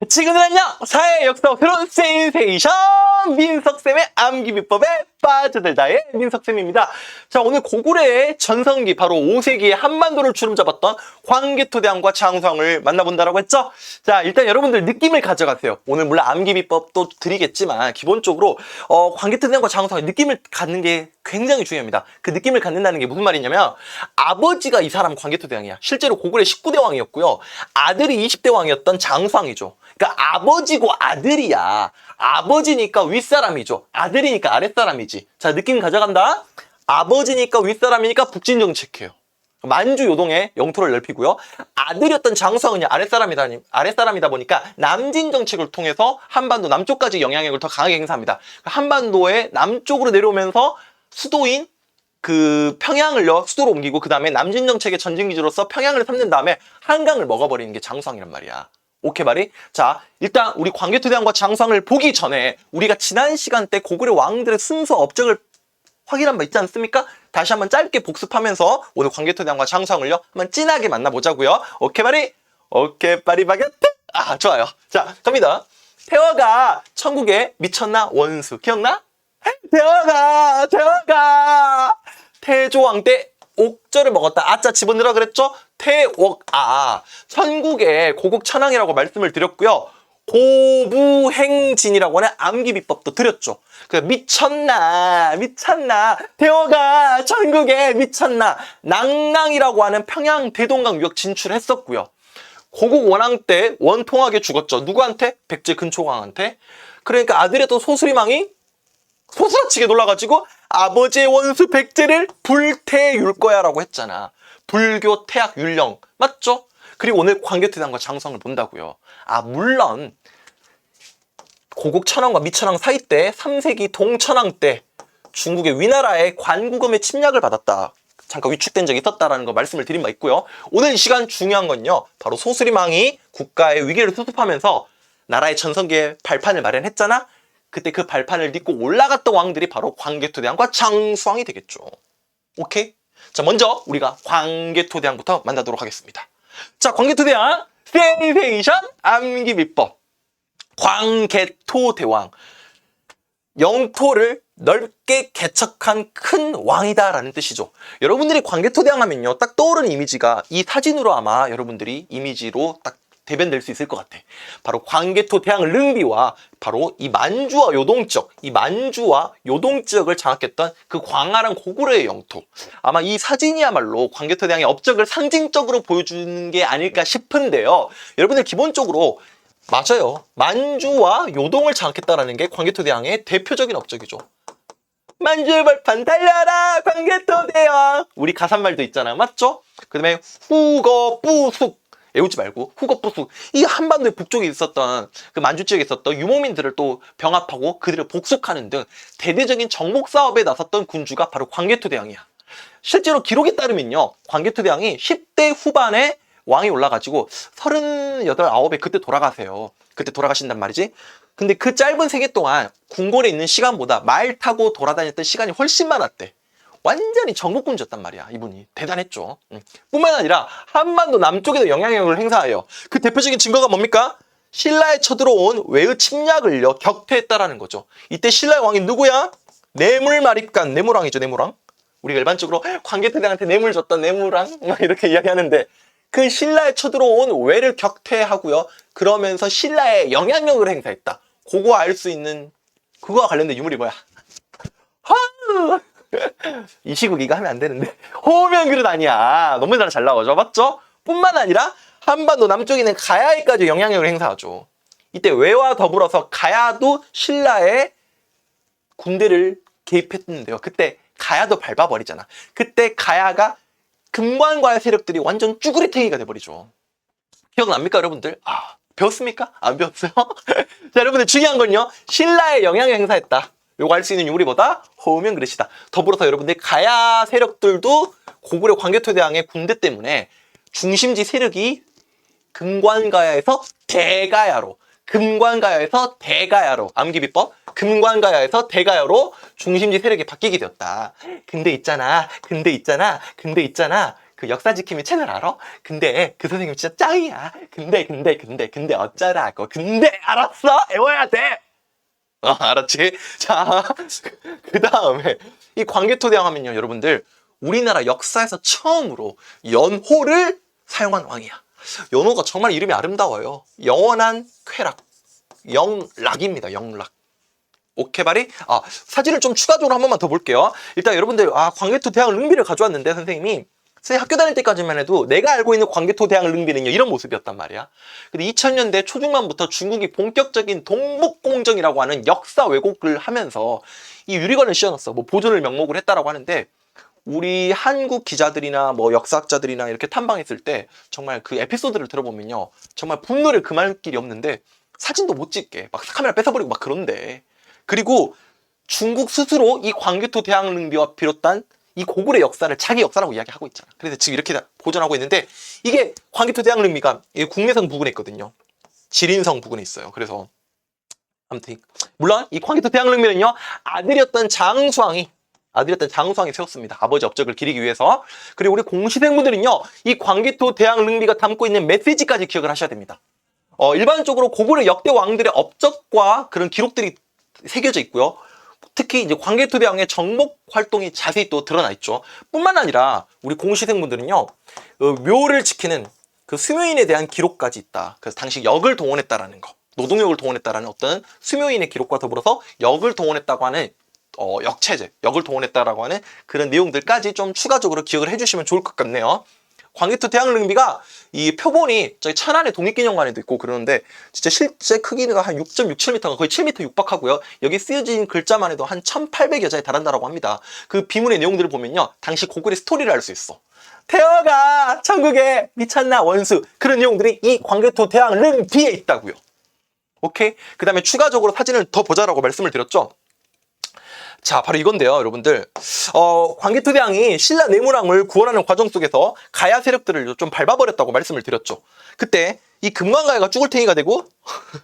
지금은요 사회 역사 새로운 센세이션 민석쌤의 암기비법에 빠져들다의 민석쌤입니다. 자, 오늘 고구려의 전성기 바로 5세기에 한반도를 주름잡았던 광개토대왕과 장수왕을 만나본다라고 했죠. 자, 일단 여러분들 느낌을 가져가세요. 오늘 물론 암기비법도 드리겠지만 기본적으로 광개토대왕과 장수왕의 느낌을 갖는 게 굉장히 중요합니다. 그 느낌을 갖는다는 게 무슨 말이냐면 아버지가 이 사람 광개토대왕이야. 실제로 고구려 19대 왕이었고요. 아들이 20대 왕이었던 장수왕이죠. 그러니까 아버지고 아들이야. 아버지니까 윗사람이죠. 아들이니까 아랫사람이지. 자, 느낌 가져간다. 아버지니까 윗사람이니까 북진정책해요. 만주 요동의 영토를 넓히고요. 아들이었던 장수왕은 아랫사람이다 보니까 남진 정책을 통해서 한반도 남쪽까지 영향력을 더 강하게 행사합니다. 한반도의 남쪽으로 내려오면서 수도인 그 평양을요 수도로 옮기고 그 다음에 남진 정책의 전진기지로서 평양을 삼는 다음에 한강을 먹어버리는 게 장수왕이란 말이야. 오케이 말이? 자, 일단 우리 광개토대왕과 장수왕을 보기 전에 우리가 지난 시간 때 고구려 왕들의 순서 업적을 확인한 바 있지 않습니까? 다시 한번 짧게 복습하면서 오늘 광개토대왕과 장수왕을요 한번 진하게 만나보자고요. 오케이 말이? 오케이 파리 바게트? 아, 좋아요. 자, 갑니다. 태화가 천국에 미쳤나 원수 기억나? 태화가 태조왕 때 옥저를 먹었다. 아짜 집어넣으라 그랬죠? 천국의 고국 천왕이라고 말씀을 드렸고요. 고부행진이라고 하는 암기비법도 드렸죠. 미쳤나 태호가 천국에 미쳤나 낭낭이라고 하는 평양 대동강 유역 진출했었고요. 고국 원왕 때 원통하게 죽었죠. 누구한테? 백제 근초광한테. 그러니까 아들이었던 소수리망이 소스라치게 놀라가지고 아버지의 원수 백제를 불태울 거야 라고 했잖아. 불교 태학 율령 맞죠? 그리고 오늘 광개토대왕과 장수왕을 본다고요. 아, 물론 고국 천왕과 미천왕 사이 때 3세기 동천왕 때 중국의 위나라의 관구금의 침략을 받았다. 잠깐 위축된 적이 있었다라는 거 말씀을 드린 바 있고요. 오늘 이 시간 중요한 건요. 바로 소수리망이 국가의 위기를 수습하면서 나라의 전성기의 발판을 마련했잖아. 그때 그 발판을 딛고 올라갔던 왕들이 바로 광개토대왕과 장수왕이 되겠죠. 오케이? 자, 먼저 우리가 광개토대왕부터 만나도록 하겠습니다. 자, 광개토대왕 센세이션 암기비법. 광개토대왕. 영토를 넓게 개척한 큰 왕이다라는 뜻이죠. 여러분들이 광개토대왕 하면요. 딱 떠오르는 이미지가 이 사진으로 아마 여러분들이 이미지로 딱 대변될 수 있을 것 같아. 바로 광개토대왕 릉비와 바로 이 만주와 요동 지역을 장악했던 그 광활한 고구려의 영토. 아마 이 사진이야말로 광개토대왕의 업적을 상징적으로 보여주는 게 아닐까 싶은데요. 여러분들 기본적으로 맞아요. 만주와 요동을 장악했다라는 게 광개토대왕의 대표적인 업적이죠. 만주벌판 달려라 광개토대왕. 우리 가산말도 있잖아요. 맞죠? 그 다음에 후거뿌숙. 외우지 말고 후거뿌숙. 이 한반도의 북쪽에 있었던 그 만주 지역에 있었던 유목민들을 또 병합하고 그들을 복속하는 등 대대적인 정복 사업에 나섰던 군주가 바로 광개토대왕이야. 실제로 기록에 따르면요. 광개토대왕이 10대 후반에 왕이 올라가지고 38, 9에 그때 돌아가세요. 그때 돌아가신단 말이지. 근데 그 짧은 생애 동안 궁궐에 있는 시간보다 말 타고 돌아다녔던 시간이 훨씬 많았대. 완전히 정복군주였단 말이야. 이분이 대단했죠. 뿐만 아니라 한반도 남쪽에도 영향력을 행사하여 그 대표적인 증거가 뭡니까? 신라에 쳐들어온 외의 침략을요 격퇴했다라는 거죠. 이때 신라의 왕이 누구야? 뇌물마립간 뇌물왕이죠. 뇌물왕. 우리가 일반적으로 광개토대왕한테 뇌물 줬던 뇌물왕 이렇게 이야기하는데 그 신라에 쳐들어온 외를 격퇴하고요. 그러면서 신라의 영향력을 행사했다. 그거 알 수 있는 그거와 관련된 유물이 뭐야? 이 시국 이거 하면 안 되는데 호면 그릇 아니야. 너무 잘 나오죠. 맞죠? 뿐만 아니라 한반도 남쪽에 있는 가야에까지 영향력을 행사하죠. 이때 외와 더불어서 가야도 신라의 군대를 개입했는데요. 그때 가야도 밟아버리잖아. 그때 가야가 금관과의 세력들이 완전 쭈구리탱이가 돼버리죠. 기억납니까 여러분들? 아, 배웠습니까? 안 배웠어요? 자, 여러분들 중요한 건요. 신라의 영향을 행사했다. 요거 알 수 있는 유물이 호면 그릇이다. 더불어서 여러분들 가야 세력들도 고구려 광개토대왕의 군대 때문에 중심지 세력이 금관가야에서 대가야로 암기비법 금관가야에서 대가야로 중심지 세력이 바뀌게 되었다. 근데 있잖아 그 역사 지킴이 채널 알아? 근데 그 선생님 진짜 짱이야. 근데 어쩌라고. 근데 알았어? 외워야 돼. 알았지? 자, 그 다음에 이 광개토대왕 하면요, 여러분들 우리나라 역사에서 처음으로 연호를 사용한 왕이야. 연호가 정말 이름이 아름다워요. 영원한 쾌락, 영락입니다. 영락. 오케바리? 사진을 좀 추가적으로 한 번만 더 볼게요. 일단 여러분들, 광개토대왕 릉비를 가져왔는데 선생님 학교 다닐 때까지만 해도 내가 알고 있는 광개토대왕 릉비는요, 이런 모습이었단 말이야. 근데 2000년대 초중반부터 중국이 본격적인 동북공정이라고 하는 역사 왜곡을 하면서 이 유리관을 씌워놨어. 뭐 보존을 명목을 했다라고 하는데, 우리 한국 기자들이나 뭐 역사학자들이나 이렇게 탐방했을 때 정말 그 에피소드를 들어보면요, 정말 분노를 금할 길이 없는데 사진도 못 찍게 막 카메라 뺏어버리고 막 그런데, 그리고 중국 스스로 이 광개토대왕 릉비와 비롯한 이 고구려의 역사를 자기 역사라고 이야기하고 있잖아. 그래서 지금 이렇게 보존하고 있는데, 이게 광개토대왕 릉비가 국내성 부근에 있거든요. 지린성 부근에 있어요. 그래서 아무튼 물론 이 광개토대왕 릉비는요, 아들이었던 장수왕이 세웠습니다. 아버지 업적을 기리기 위해서. 그리고 우리 공시생분들은요, 이 광개토대왕 릉비가 담고 있는 메시지까지 기억을 하셔야 됩니다. 일반적으로 고구려 역대 왕들의 업적과 그런 기록들이 새겨져 있고요. 특히 이제 광개토대왕의 정복 활동이 자세히 또 드러나 있죠. 뿐만 아니라 우리 공시생분들은요, 묘를 지키는 그 수묘인에 대한 기록까지 있다. 그래서 당시 역을 동원했다라는 거, 노동력을 동원했다라는 어떤 수묘인의 기록과 더불어서 역을 동원했다고 하는 역체제, 역을 동원했다라고 하는 그런 내용들까지 좀 추가적으로 기억을 해주시면 좋을 것 같네요. 광개토대왕 릉비가 이 표본이 저희 천안의 독립기념관에도 있고 그러는데, 진짜 실제 크기가 한 6.67m가 거의 7m 육박하고요. 여기 쓰여진 글자만 해도 한 1800여 자에 달한다라고 합니다. 그 비문의 내용들을 보면요, 당시 고구려의 스토리를 알 수 있어. 태어가 천국에 미쳤나 원수, 그런 내용들이 이 광개토대왕 릉비에 있다고요. 오케이? 그 다음에 추가적으로 사진을 더 보자라고 말씀을 드렸죠. 자, 바로 이건데요, 여러분들. 광개토대왕이 신라 내무랑을 구원하는 과정 속에서 가야 세력들을 좀 밟아버렸다고 말씀을 드렸죠. 그때 이 금강가야가 쭈글탱이가 되고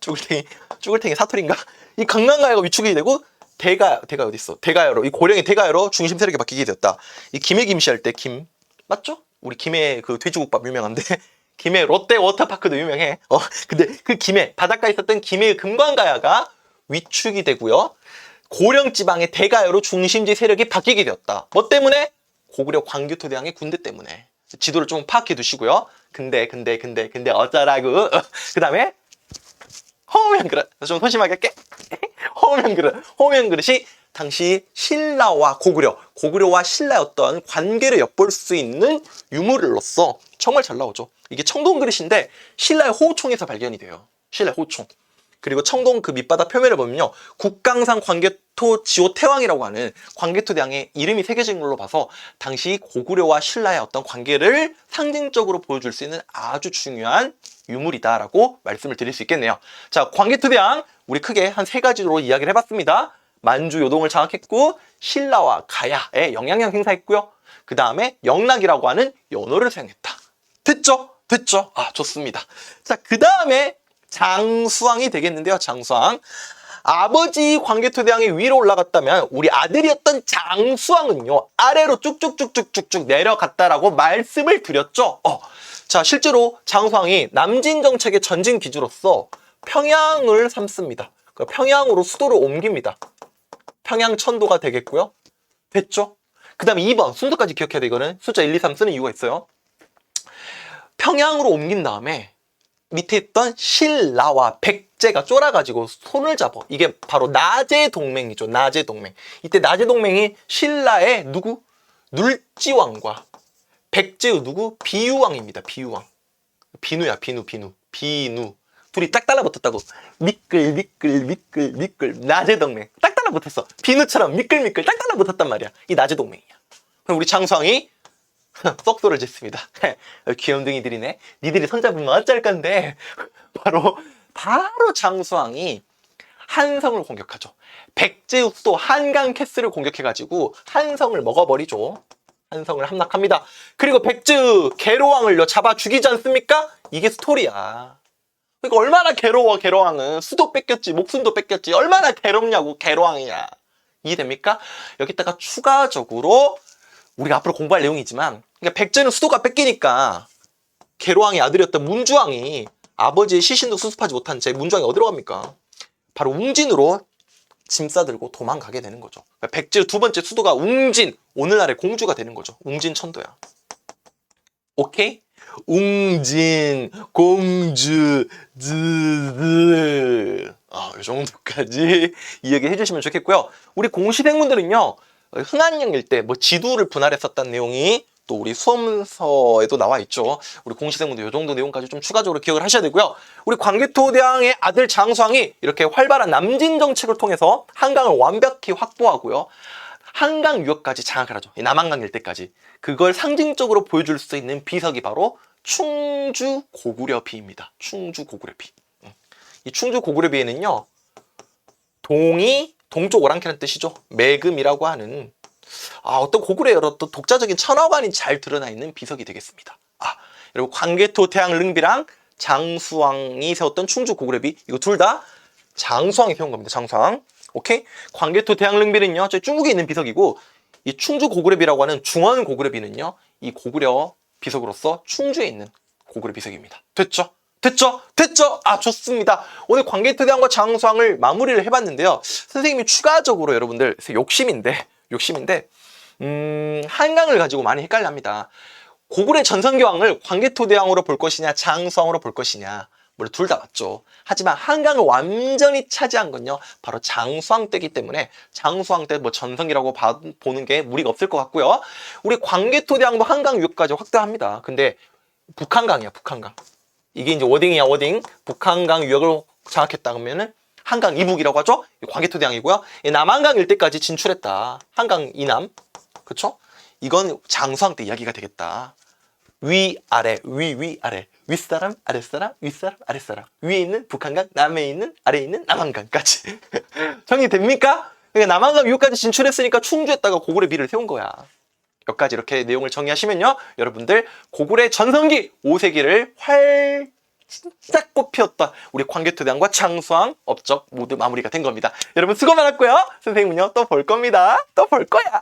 쭈글탱이 사투리인가? 이 금강가야가 위축이 되고 대가 어디 있어? 대가야로, 이 고령의 대가야로 중심 세력이 바뀌게 되었다. 이 김해 김씨 할 때 김 맞죠? 우리 김해 그 돼지국밥 유명한데 김해 롯데 워터파크도 유명해. 근데 그 김해 바닷가에 있었던 김해의 금강가야가 위축이 되고요. 고령 지방의 대가야로 중심지 세력이 바뀌게 되었다. 뭐 때문에? 고구려 광개토대왕의 군대 때문에. 지도를 좀 파악해 두시고요. 근데 어쩌라고. 그 다음에 허우면 그릇. 좀 소심하게 할게. 허우면 그릇이 당시 신라와 고구려와 신라의 어떤 관계를 엿볼 수 있는 유물로서 정말 잘 나오죠. 이게 청동 그릇인데 신라의 호총에서 발견이 돼요. 신라의 호총. 그리고 청동 그 밑바닥 표면을 보면요, 국강산 광개토 지호 태왕이라고 하는 광개토대왕의 이름이 새겨진 걸로 봐서 당시 고구려와 신라의 어떤 관계를 상징적으로 보여줄 수 있는 아주 중요한 유물이다라고 말씀을 드릴 수 있겠네요. 자, 광개토대왕 우리 크게 한 3가지로 이야기를 해봤습니다. 만주 요동을 장악했고, 신라와 가야에 영향력 행사했고요. 그 다음에 영락이라고 하는 연호를 사용했다. 됐죠? 좋습니다. 자, 그 다음에 장수왕이 되겠는데요. 장수왕. 아버지 광개토대왕이 위로 올라갔다면 우리 아들이었던 장수왕은요, 아래로 쭉쭉쭉쭉쭉 내려갔다라고 말씀을 드렸죠. 자, 실제로 장수왕이 남진 정책의 전진 기주로서 평양을 삼습니다. 평양으로 수도를 옮깁니다. 평양 천도가 되겠고요. 됐죠? 그 다음에 2번 순서까지 기억해야 돼. 이거는 숫자 1, 2, 3 쓰는 이유가 있어요. 평양으로 옮긴 다음에 밑에 있던 신라와 백제가 쫄아가지고 손을 잡아. 이게 바로 나제 동맹이죠. 나제 동맹. 이때 나제 동맹이 신라의 누구? 눌지왕과 백제의 누구? 비유왕입니다. 비유왕. 비누야, 비누. 둘이 딱 달라붙었다고. 미끌. 나제 동맹. 딱 달라붙었어. 비누처럼 미끌 딱 달라붙었단 말이야. 이 나제 동맹이야. 그럼 우리 장수왕이 썩소를 짓습니다. 귀염둥이들이네. 니들이 손잡으면 어쩔 건데. 바로 장수왕이 한성을 공격하죠. 백제의 수도 한강 캐슬을 공격해가지고 한성을 먹어버리죠. 한성을 함락합니다. 그리고 백제 계로왕을요 잡아 죽이지 않습니까? 이게 스토리야. 그러니까 얼마나 괴로워. 계로왕은 수도 뺏겼지, 목숨도 뺏겼지. 얼마나 괴롭냐고. 계로왕이야. 이해됩니까? 여기다가 추가적으로 우리가 앞으로 공부할 내용이지만, 그러니까 백제는 수도가 뺏기니까 계로왕의 아들이었던 문주왕이 아버지의 시신도 수습하지 못한 채 문주왕이 어디로 갑니까? 바로 웅진으로 짐 싸들고 도망가게 되는 거죠. 그러니까 백제 두 번째 수도가 웅진, 오늘날의 공주가 되는 거죠. 웅진 천도야. 오케이? 웅진, 공주, 이 정도까지 이야기 해주시면 좋겠고요. 우리 공시생분들은요, 흥한양 일대 뭐 지두를 분할했었다는 내용이 또 우리 수험서에도 나와 있죠. 우리 공시생분들 이 정도 내용까지 좀 추가적으로 기억을 하셔야 되고요. 우리 광개토대왕의 아들 장수왕이 이렇게 활발한 남진 정책을 통해서 한강을 완벽히 확보하고요. 한강 유역까지 장악을 하죠. 남한강 일대까지. 그걸 상징적으로 보여줄 수 있는 비석이 바로 충주 고구려비입니다. 충주 고구려비. 이 충주 고구려비에는요, 동이 동쪽 오랑캐라는 뜻이죠. 매금이라고 하는 어떤 고구려의 여러 또 독자적인 천화관이 잘 드러나 있는 비석이 되겠습니다. 여러분 광개토 태양 릉비랑 장수왕이 세웠던 충주 고구려비, 이거 둘 다 장수왕이 세운 겁니다. 장수왕. 오케이? 광개토 태양 릉비는요, 저 중국에 있는 비석이고, 이 충주 고구려비라고 하는 중원 고구려비는요, 이 고구려 비석으로서 충주에 있는 고구려 비석입니다. 됐죠? 됐죠? 됐죠? 좋습니다. 오늘 광개토대왕과 장수왕을 마무리를 해봤는데요. 선생님이 추가적으로 여러분들 욕심인데 한강을 가지고 많이 헷갈립니다. 고구려 전성기왕을 광개토대왕으로 볼 것이냐 장수왕으로 볼 것이냐, 물론 둘 다 맞죠. 하지만 한강을 완전히 차지한 건요, 바로 장수왕 때이기 때문에 장수왕 때 뭐 전성기라고 보는 게 무리가 없을 것 같고요. 우리 광개토대왕도 한강 유역까지 확대합니다. 근데 북한강이야, 북한강. 이게 이제 워딩이야, 워딩. 북한강 유역을 장악했다 그러면은 한강 이북이라고 하죠. 광개토대왕이고요. 남한강 일대까지 진출했다. 한강 이남, 그쵸? 이건 장수왕 때 이야기가 되겠다. 위아래, 위아래, 윗사람, 아랫사람, 윗사람, 아랫사람, 위에 있는 북한강, 남에 있는, 아래에 있는 남한강까지. 정리됩니까? 그러니까 남한강 위까지 진출했으니까 충주에다가 고구려비를 세운 거야. 여기까지 이렇게 내용을 정리하시면요, 여러분들 고구려 전성기 5세기를 진짜 꽃피웠던 우리 광개토대왕과 장수왕 업적 모두 마무리가 된 겁니다. 여러분 수고 많았고요. 선생님은요, 또 볼 겁니다. 또 볼 거야.